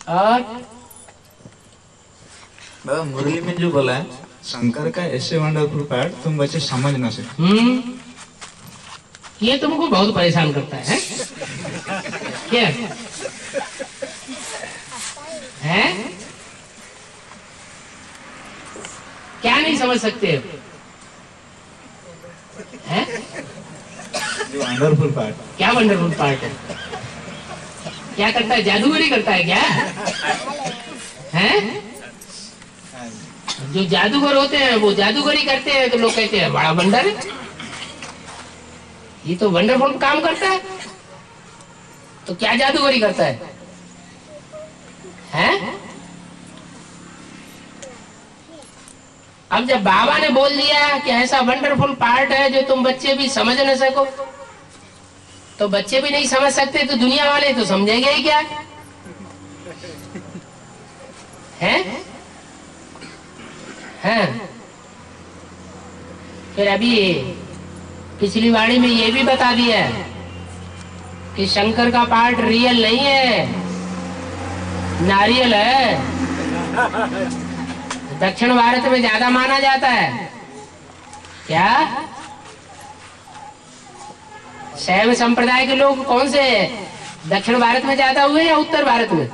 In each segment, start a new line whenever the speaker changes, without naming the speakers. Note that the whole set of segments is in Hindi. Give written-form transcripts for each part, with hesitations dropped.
और
बाबा मुरली में जो बोला है शंकर का ऐसे वंडरफुल पार्ट तुम बच्चे समझ ना सके।
ये तुमको बहुत परेशान करता है क्या है? क्या नहीं समझ सकते हैं?
जो वंडरफुल पार्ट।
क्या वंडरफुल पार्ट है? क्या करता है? जादूगरी करता है क्या है? जो जादूगर होते हैं वो जादूगरी करते हैं तो लोग कहते हैं बड़ा वंडर है, ये तो वंडरफुल काम करता है। तो क्या जादूगरी करता है? हैं? अब जब बाबा ने बोल दिया कि ऐसा वंडरफुल पार्ट है जो तुम बच्चे भी समझ न सको, तो बच्चे भी नहीं समझ सकते तो दुनिया वाले तो समझेंगे ही क्या है? हैं? फिर अभी पिछली वाणी में ये भी बता दिया कि शंकर का पार्ट रियल नहीं है, नारियल है। दक्षिण भारत में ज्यादा माना जाता है। क्या शैव संप्रदाय के लोग कौन से दक्षिण भारत में ज्यादा हुए या उत्तर भारत में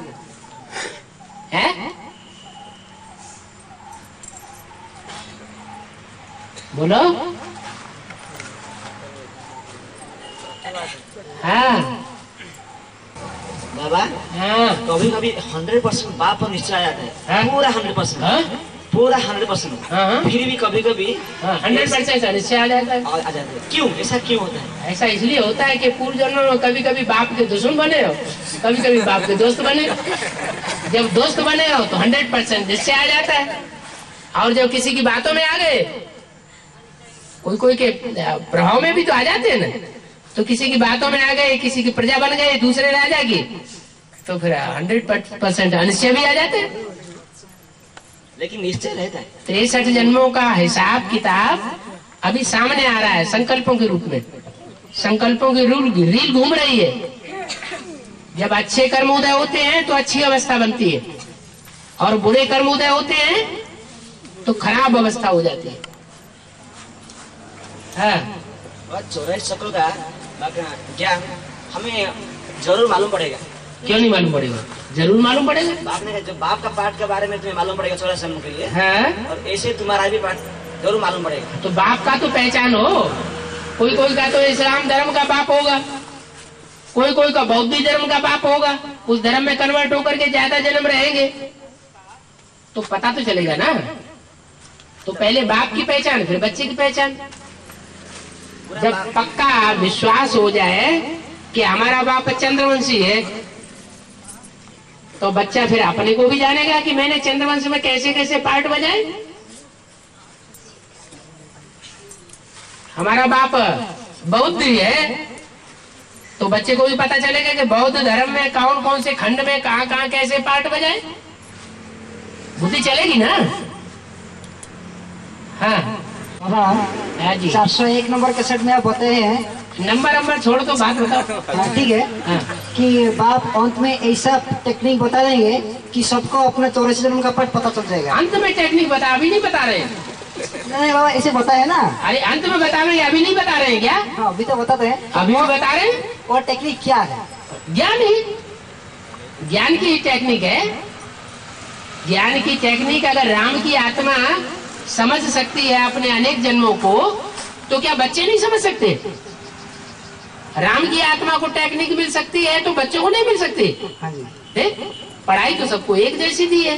है? बोलो। हाँ
बाबा,
हाँ
कभी कभी 100% बाप पर निश्चय आ जाता है।
हाँ?
पूरा 100%।
हाँ?
पूरा 100%।
हाँ?
फिर भी कभी कभी
100% अनिश्चय आ जाता है।
आ जाता है। क्यों? ऐसा क्यों होता है?
ऐसा इसलिए होता है कि पूर्व जन्म में कभी कभी बाप के दुश्मन बने हो, कभी कभी बाप के दोस्त बने। जब दोस्त बने हो तो 100% निश्चय आ जाता है, और जब किसी की बातों में आ गए, कोई कोई के प्रभाव में भी तो आ जाते हैं ना, तो किसी की बातों में आ गए, किसी की प्रजा बन गए, दूसरे राजा की, तो फिर 100% अनिश्चय भी आ जाते हैं।
लेकिन निश्चय रहता है।
63 जन्मों का हिसाब किताब अभी सामने आ रहा है संकल्पों के रूप में। संकल्पों की रील घूम रही है। जब अच्छे कर्म उदय होते हैं तो अच्छी अवस्था बनती है, और बुरे कर्म उदय होते हैं तो खराब अवस्था हो जाती है। हाँ।
और 84 चक्रों का ज्ञान हमें जरूर मालूम पड़ेगा।
क्यों नहीं मालूम पड़ेगा? जरूर मालूम पड़ेगा।
बाप ने जो बाप का पाठ के बारे में तुम्हें मालूम पड़ेगा 84 जन्म के लिए।
हाँ?
और ऐसे तुम्हारा भी पाठ जरूर मालूम पड़ेगा।
तो बाप का तो पहचान हो। कोई कोई का तो इस्लाम धर्म का बाप होगा, कोई कोई का बौद्ध धर्म का बाप होगा, उस धर्म में कन्वर्ट होकर के ज्यादा जन्म रहेंगे तो पता तो चलेगा ना। तो पहले बाप की पहचान, फिर बच्चे की पहचान। जब पक्का विश्वास हो जाए कि हमारा बाप चंद्रवंशी है, तो बच्चा फिर अपने को भी जानेगा कि मैंने चंद्रवंश में कैसे कैसे पार्ट बजाए। हमारा बाप बौद्ध ही है, तो बच्चे को भी पता चलेगा कि बौद्ध धर्म में कौन कौन से खंड में कहां कहां कैसे पार्ट बजाए। बुद्धि चलेगी ना। हाँ हाँ जी।
401 नंबर के सेट में आप बताए हैं,
नंबर छोड़ दो, बात बताओ।
हाँ, ठीक है।
हाँ।
कि बाप अंत में ऐसा टेक्निक बता देंगे कि सबको अपने 84 जन्म का पाठ पता चल जाएगा।
अंत में टेक्निक बता, अभी नहीं बता रहे।
नहीं बाबा, ऐसे बताया ना।
अरे अंत में बता रहे, अभी नहीं बता रहे हैं क्या?
हाँ, अभी तो बताते हैं।
अभी वो बता रहे हैं।
और टेक्निक क्या है?
ज्ञान ही, ज्ञान की टेक्निक है। ज्ञान की टेक्निक अगर राम की आत्मा समझ सकती है अपने अनेक जन्मों को, तो क्या बच्चे नहीं समझ सकते? राम की आत्मा को टेक्निक मिल सकती है तो बच्चों को नहीं मिल सकती?
हाँ जी।
पढ़ाई तो सबको एक जैसी दी है,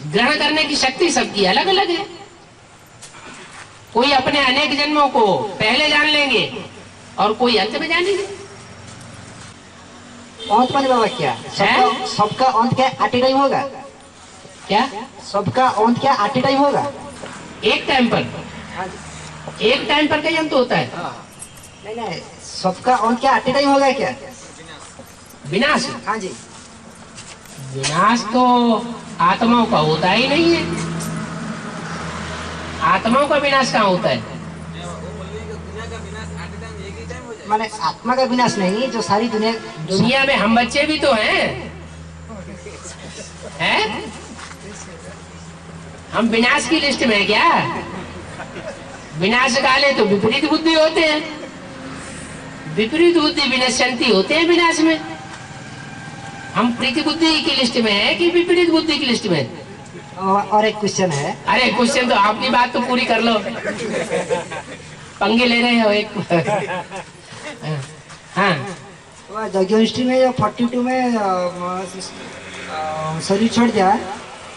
ग्रहण करने की शक्ति सबकी अलग अलग है। कोई अपने अनेक जन्मों को पहले जान लेंगे और कोई अंत में जानेंगे।
अंत माने बाबा क्या? सबका अंत क्या एट टाइम होगा?
क्या
सबका अंत क्या एट टाइम होगा?
एक टाइम पर? एक टाइम पर कहीं अंत होता है?
नहीं नहीं, सबका अंत क्या एट टाइम होगा क्या?
विनाश?
हाँ जी।
विनाश तो आत्माओं का होता ही नहीं है। आत्माओं का विनाश कहाँ होता है?
माने आत्मा का विनाश नहीं, जो सारी दुनिया
में हम बच्चे भी तो हैं। है? हम विनाश की लिस्ट में है क्या? विनाश काले तो विपरीत बुद्धि होते हैं, विपरीत बुद्धि विनश्यंती होते हैं विनाश में। हम प्रीति बुद्धि की लिस्ट में है कि विपरीत बुद्धि की लिस्ट में?
और एक क्वेश्चन है।
अरे क्वेश्चन तो अपनी बात तो पूरी कर लो, पंगे ले रहे हो एक। हाँ,
यज्ञोष्ठी में जो 42 में शरीर छोड़ दिया,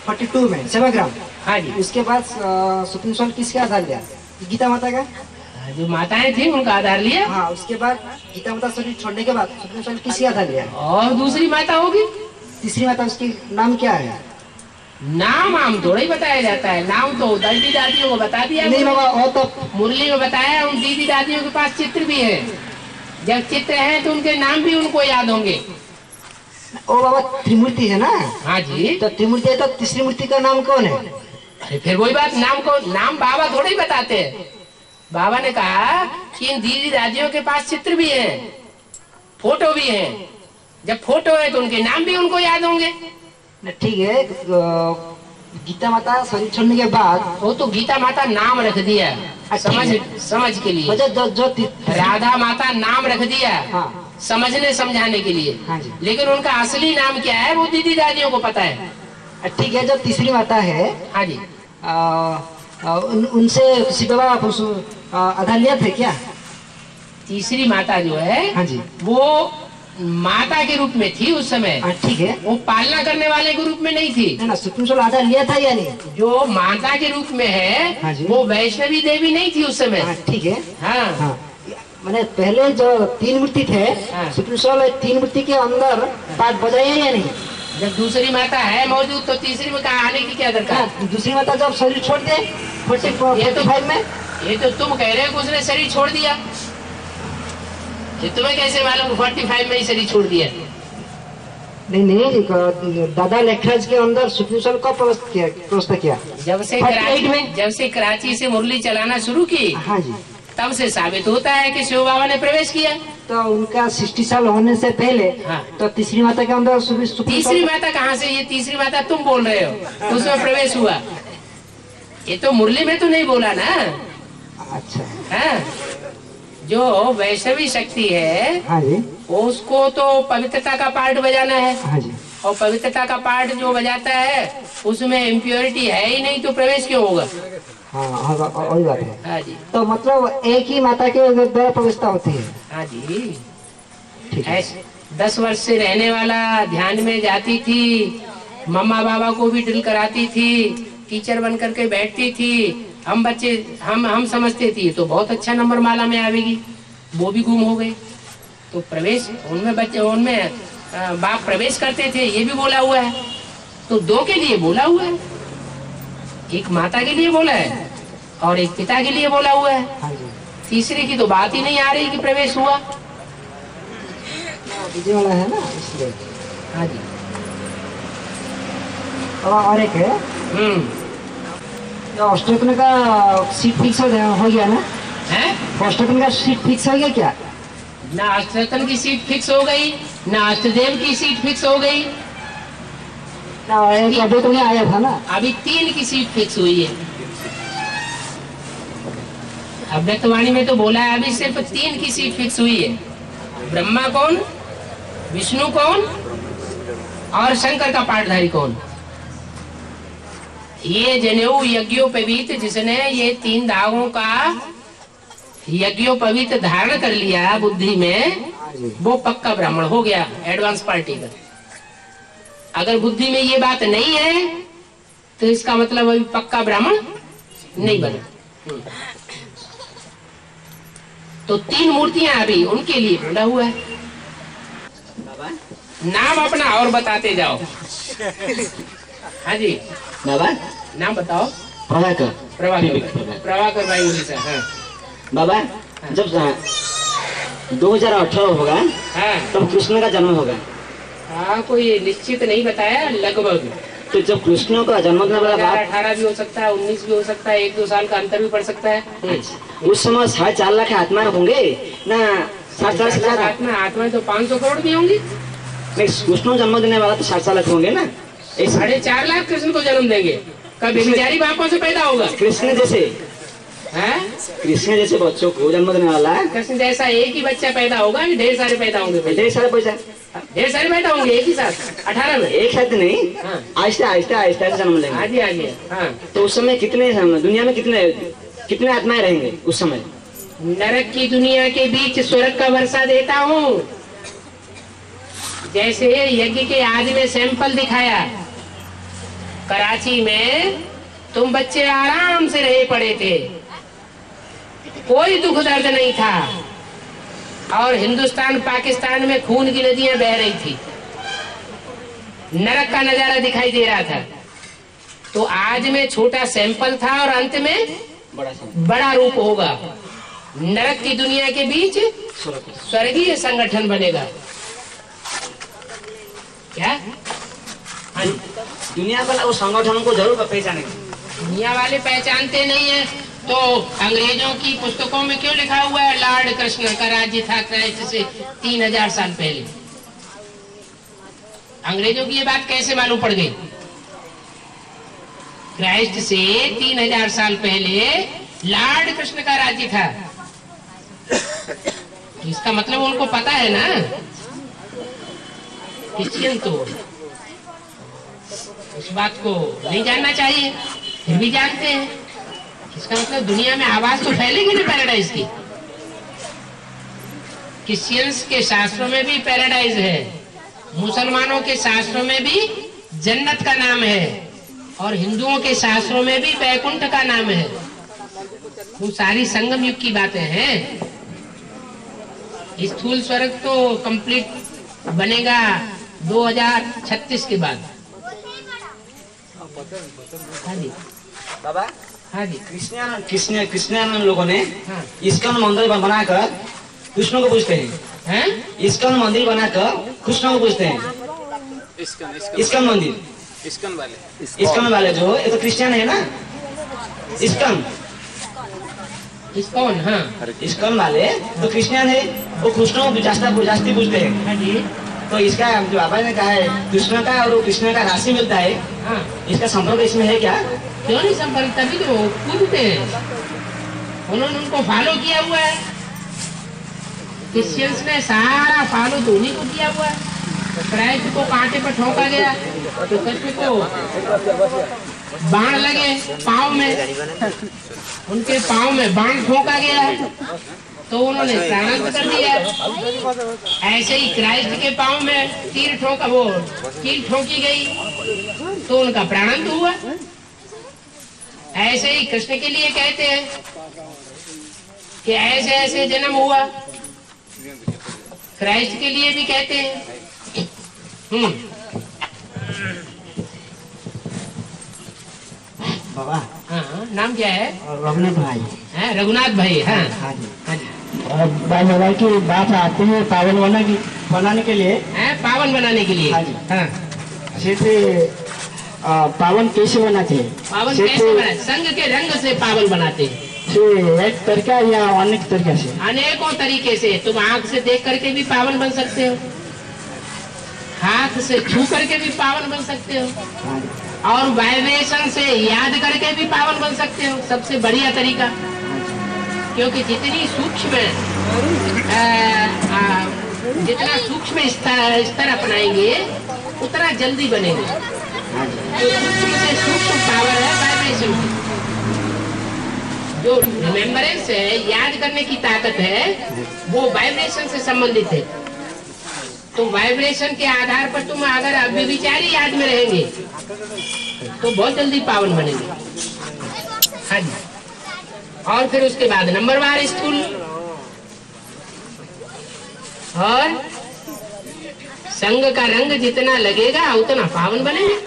42 में सेवाग्राम,
हाँ जी।
उसके बाद सुप्रीम सोल किसके आधार लिया? गीता माता का?
जो माताएं थी उनका आधार लिया।
हाँ, उसके बाद गीता माता शरीर छोड़ने के बाद सुप्रीम सोल किसके आधार लिया?
और दूसरी माता होगी,
तीसरी माता, उसकी नाम क्या है?
नाम हम थोड़ा ही बताया जाता है, नाम तो दीदी दादियों को बता दिया।
नहीं बाबा, वो तो
मुरली में बताया, उन दीदी दादियों के पास चित्र भी है। जब चित्र है तो उनके नाम भी उनको याद होंगे।
ओ बाबा, त्रिमूर्ति है ना?
हाँ जी।
तो त्रिमूर्ति है तो तीसरी मूर्ति का नाम कौन है?
अरे फिर वही बात, नाम को नाम बाबा थोड़ा ही बताते हैं। बाबा ने कहा कि इन दीदी दादियों के पास चित्र भी है, फोटो भी है। जब फोटो है तो उनके नाम भी उनको याद होंगे।
ठीक है, गीता माता शरीर छोड़ने के बाद
वो तो गीता माता नाम रख दिया, समझ के लिए।
जो
राधा माता नाम रख दिया,
हाँ,
समझने समझाने के लिए।
हाँ जी।
लेकिन उनका असली नाम क्या है वो दीदी दादियों को पता है।
ठीक है, जो तीसरी माता है,
हाँ जी।
उनसे किसी बाबा आधार लिया थे क्या?
तीसरी माता जो है,
हाँ जी,
वो माता के रूप में थी उस समय।
ठीक है,
वो पालना करने वाले के रूप में नहीं थी।
ना सुप्रीम सोल आधार लिया था या नहीं?
जो माता के रूप में है,
हाँ जी,
वो वैष्णवी देवी नहीं थी उस समय।
ठीक है,
हाँ,
हाँ। मैंने पहले जो 3 मूर्ति थे,
हाँ।
सुप्रीम सोल 3 मूर्ति के अंदर पाठ बजाए या नहीं?
जब दूसरी माता है मौजूद तो तीसरी में कहा आने की क्या दरकार?
दूसरी माता जब शरीर छोड़ दे 45 में,
ये तो तुम कह रहे हो कि उसने शरीर छोड़ दिया, ये तुम्हें कैसे मालूम 45 में ही शरीर छोड़ दिया?
नहीं, दादा लेखराज के अंदर सुप्रीम सोल कब प्रवेश किया?
जब से कराची से मुरली चलाना शुरू की,
हाँ जी,
तब से साबित होता है कि शिव बाबा ने प्रवेश किया।
तो उनका 60 साल होने से पहले,
हाँ।
तो तीसरी माता के अंदर
तीसरी माता कहाँ से? ये तीसरी माता तुम बोल रहे हो, उसमें प्रवेश हुआ। ये तो मुरली में तो नहीं बोला ना।
अच्छा,
हाँ? जो वैष्णवी शक्ति है,
हाँ जी,
उसको तो पवित्रता का पार्ट बजाना है।
हाँ जी,
और पवित्रता का पार्ट जो बजाता है उसमें इम्प्योरिटी है ही नहीं, तो प्रवेश क्यों होगा?
हाँ, वही बात है।
हाँ जी,
तो मतलब एक ही माता के द्वारा प्रवेशता होती है।
हाँ जी।
ठीक है,
10 वर्ष से रहने वाला ध्यान में जाती थी, मम्मा बाबा को भी ड्रिल कराती थी, टीचर बन करके बैठती थी। हम बच्चे हम समझते थे तो बहुत अच्छा नंबर माला में आवेगी, वो भी गुम हो गए। तो प्रवेश उनमें बच्चे उनमें बाप प्रवेश करते थे, ये भी बोला हुआ है। तो 2 के लिए बोला हुआ है, एक माता के लिए बोला है और एक पिता के लिए बोला हुआ है।
हाँ जी,
तीसरे की तो बात ही नहीं आ रही कि प्रवेश हुआ।
विजय वाला है ना, इसलिए।
हाँ जी।
और एक है, अष्टरत्न का सीट फिक्स हो गया ना?
है?
अष्टरत्न का सीट फिक्स हो गया क्या?
ना अष्टरत्न की सीट फिक्स हो गई, ना अष्टदेव की सीट फिक्स हो गई।
एक अभी तो नहीं आया था ना?
अभी 3 की सीट फिक्स हुई है। अव्यक्तवाणी में तो बोला है अभी सिर्फ 3 की सीट फिक्स हुई है। ब्रह्मा कौन, विष्णु कौन और शंकर का पाठधारी कौन? ये जनेऊ यज्ञोपवीत जिसने ये 3 धागों का यज्ञोपवीत धारण कर लिया बुद्धि में, वो पक्का ब्राह्मण हो गया, एडवांस पार्टी का। अगर बुद्धि में ये बात नहीं है तो इसका मतलब अभी पक्का ब्राह्मण नहीं बना। तो 3 मूर्तियां अभी उनके लिए बोला हुआ है। नाम अपना और बताते जाओ। हाँ जी,
बाबा
नाम बताओ। प्रभाकर भाई उड़ीसा। हाँ
बाबा, जब 2018 होगा
हाँ,
तब कृष्ण का जन्म होगा।
हाँ, कोई निश्चित नहीं बताया, लगभग।
तो जब कृष्ण का जन्म होने वाला बात
18 भी हो सकता है, 19 भी हो सकता है, 1-2 साल का अंतर भी पड़ सकता है।
उस समय 4.5 लाख आत्मा होंगे ना? 7 लाख
आत्मा तो 500 करोड़ भी होंगी।
नहीं, कृष्ण जन्म देने वाला तो 7 लाख होंगे ना? ये
4.5 लाख कृष्ण को जन्म देंगे। कब बेचारी बापों से पैदा होगा?
कृष्ण जैसे बच्चों को जन्म देने वाला है।
कृष्ण जैसा एक ही बच्चा पैदा होगा कि ढेर सारे पैदा होंगे?
ढेर सारे पैसा,
ढेर सारे पैदा होंगे एक ही साथ 18 में।
एक साथ नहीं,
हाँ।
आहिस्ता आहिस्ता जन्म लेंगे।
हाँ जी, हाँ जी, हाँ।
तो उस समय कितने दुनिया में कितने आत्माएं रहेंगे उस समय?
नरक की दुनिया के बीच स्वर्ग का वर्षा देता हूँ। जैसे यज्ञ के आदि में सैंपल दिखाया, कराची में तुम बच्चे आराम से रहे पड़े थे, कोई दुख दर्द नहीं था, और हिंदुस्तान पाकिस्तान में खून की नदियां बह रही थी, नरक का नजारा दिखाई दे रहा था। तो आज में छोटा सैंपल था और अंत में बड़ा रूप होगा। नरक की दुनिया के बीच स्वर्गीय संगठन बनेगा। क्या? हाँ,
दुनिया वाला उस संगठन को जरूर पहचानेंगे।
दुनिया वाले पहचानते नहीं है तो अंग्रेजों की पुस्तकों में क्यों लिखा हुआ है लॉर्ड कृष्ण का राज्य था क्राइस्ट से 3000 साल पहले? अंग्रेजों की ये बात कैसे मालूम पड़ गई? क्राइस्ट से 3000 साल पहले लॉर्ड कृष्ण का राज्य था। इसका मतलब उनको पता है ना। क्रिश्चियन तो इस बात को नहीं जानना चाहिए, फिर भी जानते हैं। इसका मतलब दुनिया में आवाज तो फैलेगी ना पैराडाइज की। क्रिश्चियंस के शास्त्रों में भी पैराडाइज है, मुसलमानों के शास्त्रों में भी जन्नत का नाम है, और हिंदुओं के शास्त्रों में भी बैकुंठ का नाम है। वो सारी संगम युग की बातें हैं। स्थूल स्वर्ग तो कंप्लीट बनेगा 2036 के बाद। हाँ जी
बाबा,
हाँ जी।
क्रिश्चियन लोगों ने
हाँ।
इस्कॉन मंदिर बनाकर कृष्ण को पूजते हैं। इस्कॉन मंदिर बनाकर कृष्ण को पूजते हैं। इस्कॉन मंदिर, इस्कॉन वाले जो ये तो क्रिश्चियन है ना। इस्कॉन
हाँ,
इस्कॉन वाले तो क्रिश्चियन है, वो कृष्ण को जास्ती पूजते हैं।
हाँ जी।
तो इसका जो बाबा ने कहा है कृष्ण का और कृष्ण का राशि मिलता है,
हाँ।
इसका संपर्क इसमें है क्या?
क्यों नहीं संपर्क? तभी तो वो पूजते हैं, उन्होंने उनको फॉलो किया हुआ है। क्रिश्चियंस ने सारा फॉलो तो उन्हीं को किया हुआ है। क्राइस्ट को कांटे पर ठोका गया तो कृष्ण को बाण लगे पाँव में, उनके पाँव में बाण ठोका गया तो उन्होंने प्राणांत कर दिया। ऐसे ही क्राइस्ट के पाँव में कील ठोकी गई तो उनका प्राणांत हुआ। ऐसे ही कृष्ण के लिए कहते हैं कि ऐसे ऐसे जन्म हुआ, क्राइस्ट के लिए भी कहते हैं।
बाबा,
हाँ, नाम क्या है?
रघुनाथ भाई
है रघुनाथ भाई। हाँ
हाँ जी।
हाँ जी।
और भाई बाबा की बात आते हैं पावन बनाने के लिए।
है पावन बनाने के लिए।
हाँ जी।
हाँ।
जैसे पावन कैसे बनाते हैं?
पावन कैसे बनाते? संघ के रंग से पावन बनाते हैं।
एक तरीका या अनेक तरीके से?
अनेकों तरीके से। तुम आंख से देख करके भी पावन बन सकते हो, हाथ से छू करके भी पावन बन सकते हो,
हाँ जी।
और वाइब्रेशन से याद करके भी पावन बन सकते हो। सबसे बढ़िया तरीका, क्योंकि जितनी सूक्ष्म जितना सूक्ष्म स्तर अपनाएंगे उतना जल्दी बनेंगे। तो सूक्ष्म से सूक्ष्म पावर है वाइब्रेशन की। जो रिमेम्बरेंस है, याद करने की ताकत है, वो वाइब्रेशन से संबंधित है। तो वाइब्रेशन के आधार पर तुम अगर अव्यभिचारी याद में रहेंगे तो बहुत जल्दी पावन बनेंगे। हाँ जी। और फिर उसके बाद नंबरवार स्कूल, और संघ का रंग जितना लगेगा उतना पावन बनेगा।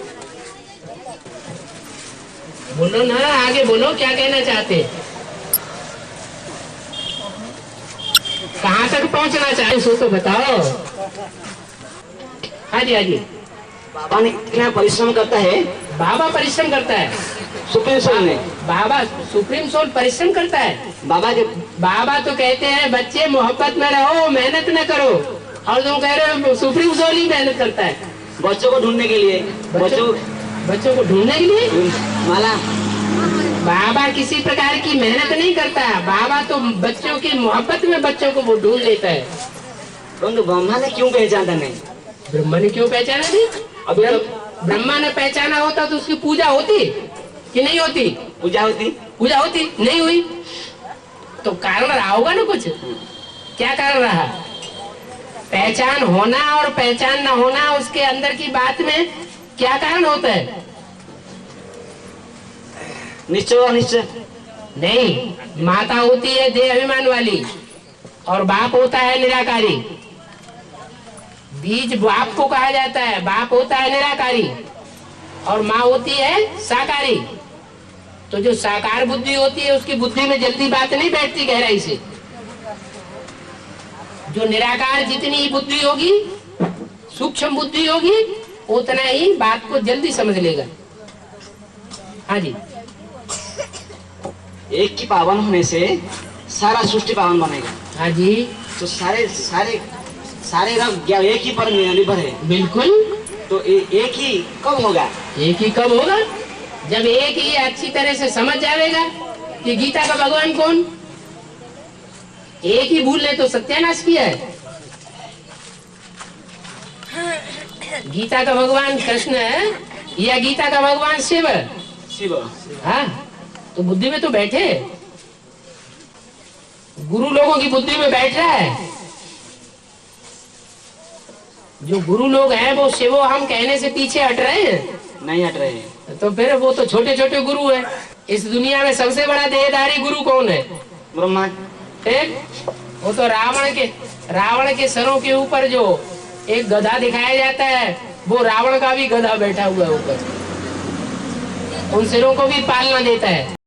बोलो ना, आगे बोलो, क्या कहना चाहते? कहाँ तक पहुँचना चाहते सो तो बताओ। हाँ जी, हाँ जी।
बाबा ने कितना परिश्रम करता है?
बाबा परिश्रम करता है।
सुप्रीम सोल ने,
बाबा सुप्रीम सोल परिश्रम करता है। बाबा तो कहते हैं बच्चे मोहब्बत में रहो, मेहनत न करो, और तुम कह रहे हो सुप्रीम सोल ही मेहनत करता है।
बच्चों को ढूंढने के लिए,
बच्चों को ढूंढने के लिए
माला
बाबा किसी प्रकार की मेहनत नहीं करता। बाबा तो बच्चों की मोहब्बत में बच्चों को वो ढूंढ लेता है।
परंतु ब्रह्मा ने क्यों पहचाना नहीं?
ब्रह्मा ने क्यों पहचाना नहीं? अब ब्रह्मा ने पहचाना होता तो उसकी पूजा होती कि नहीं होती?
पूजा होती
नहीं हुई तो कारण रहा होगा ना कुछ। क्या कारण रहा? पहचान होना और पहचान न होना, उसके अंदर की बात में क्या कारण होता है?
निश्चय और निश्चय
नहीं, माता होती है देह अभिमान वाली और बाप होता है निराकारी। बीज बाप को कहा जाता है, बाप होता है निराकारी और माँ होती है साकारी। तो जो साकार बुद्धि होती है उसकी बुद्धि में जल्दी बात नहीं बैठती गहराई से। जो निराकार जितनी ही बुद्धि होगी, सूक्ष्म बुद्धि होगी, उतना ही बात को जल्दी समझ लेगा। हाँ जी,
एक की पावन होने से सारा सृष्टि पावन बनेगा।
हाँ जी,
तो सारे रंग क्या एक ही पर निर्भर है?
बिल्कुल।
तो एक ही कब होगा?
एक ही कब होगा? जब एक ही अच्छी तरह से समझ जाएगा कि गीता का भगवान कौन। एक ही भूल ले तो सत्यानाश किया है। गीता का भगवान कृष्ण है या गीता का भगवान शिव?
शिव।
हाँ, तो बुद्धि में तो बैठे, गुरु लोगों की बुद्धि में बैठ रहा है। जो गुरु लोग हैं वो शिवो हम कहने से पीछे हट रहे हैं?
नहीं हट रहे हैं।
तो फिर वो तो छोटे छोटे गुरु है। इस दुनिया में सबसे बड़ा देहधारी गुरु कौन है?
ब्रह्मा।
एक वो तो रावण के सरों के ऊपर जो एक गधा दिखाया जाता है, वो रावण का भी गधा बैठा हुआ है ऊपर, उन सिरों को भी पालना देता है।